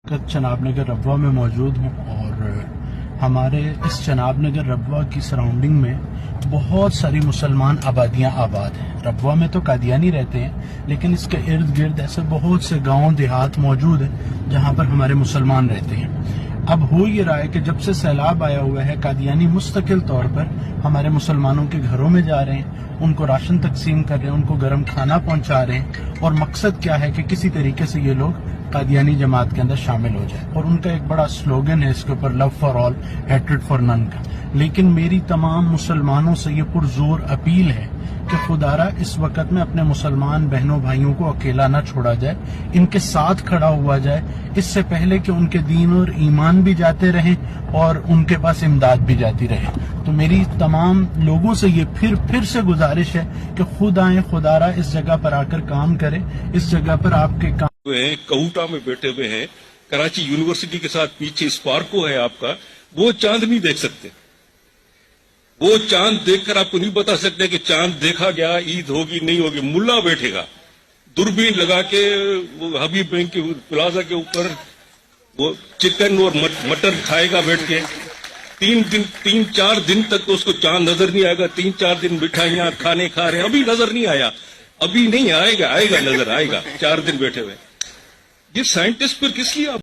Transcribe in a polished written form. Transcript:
چناب نگر ربوہ میں موجود ہوں اور ہمارے اس چناب نگر ربوہ کی سراؤنڈنگ میں بہت ساری مسلمان آبادیاں آباد ہیں۔ ربوہ میں تو قادیانی رہتے ہیں لیکن اس کے ارد گرد ایسے بہت سے گاؤں دیہات موجود ہیں جہاں پر ہمارے مسلمان رہتے ہیں۔ اب ہو یہ رہا ہے کہ جب سے سیلاب آیا ہوا ہے قادیانی مستقل طور پر ہمارے مسلمانوں کے گھروں میں جا رہے ہیں، ان کو راشن تقسیم کر رہے ہیں، ان کو گرم کھانا پہنچا رہے ہیں، اور مقصد کیا ہے کہ کسی طریقے سے یہ لوگ قادیانی جماعت کے اندر شامل ہو جائے۔ اور ان کا ایک بڑا سلوگن ہے اس کے اوپر، love for all hatred for none کا۔ لیکن میری تمام مسلمانوں سے یہ پرزور اپیل ہے کہ خدارا اس وقت میں اپنے مسلمان بہنوں بھائیوں کو اکیلا نہ چھوڑا جائے، ان کے ساتھ کھڑا ہوا جائے، اس سے پہلے کہ ان کے دین اور ایمان بھی جاتے رہیں اور ان کے پاس امداد بھی جاتی رہے۔ تو میری تمام لوگوں سے یہ پھر سے گزارش ہے کہ خود آئیں، خدارا اس جگہ پر آ کر کام کریں، اس جگہ پر آپ کے کام کوٹا میں بیٹھے ہوئے ہیں، کراچی یونیورسٹی کے ساتھ پیچھے اسپارکو ہے آپ کا، وہ چاند نہیں دیکھ سکتے۔ وہ چاند دیکھ کر آپ کو نہیں بتا سکتے کہ چاند دیکھا گیا، عید ہوگی نہیں ہوگی۔ ملا بیٹھے گا دوربین لگا کے وہ حبیب بینک کے پلازا کے اوپر، وہ چکن اور مٹن کھائے گا بیٹھ کے۔ 3-4 دن تک تو اس کو چاند نظر نہیں آئے گا۔ 3-4 دن مٹھائیاں کھانے کھا رہے ہیں، ابھی نظر نہیں آیا، ابھی نہیں آئے گا، نظر آئے گا 4 دن بیٹھے ہوئے۔ یہ سائنٹسٹ پر کس لیے آپ